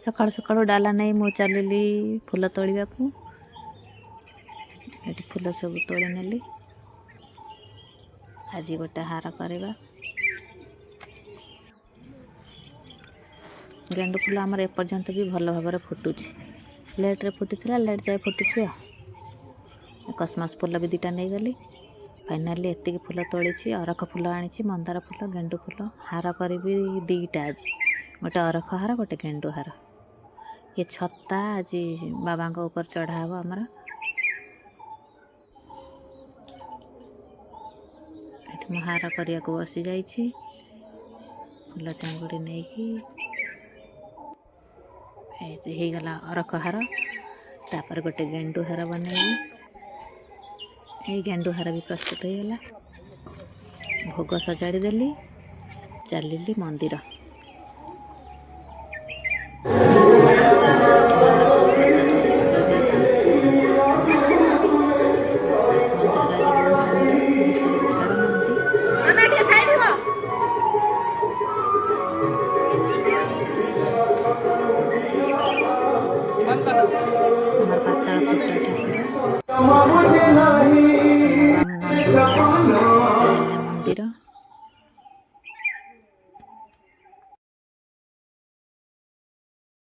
सकाळु सकाळु डाला नहीं मु चलली फूल तोड़ा को। ये फूल सब तोड़ी नेली। आज गोटे हार करवा। गेंडु फूल आमर एपर्यंत भी भल भाव फुटुची। लेट्रे फुटी लेट जाए फुटुची। कसमस फूल भी दुटा नहीं गली। फाइनाली एति फूल तोड़ी। अरख फूल आनी मंदार फूल गेंडु फूल हार करी दीटा आज गोटे अरख हार गोटे गेंडु हार। ये छत्ता आज बाबा ऊपर चढ़ाव आमर। ये हार करिया को बसी जाइछि फूल चांगुड़ी नहीं कि गला अरख हार। तापर गोटे गेंडु हार बनैली। ये गेंडु हार भी प्रस्तुत हो गला। भोग सजाड़ी देली चलिली मंदिर। हमार पाताल पुत्र ठाकुर मंदिर।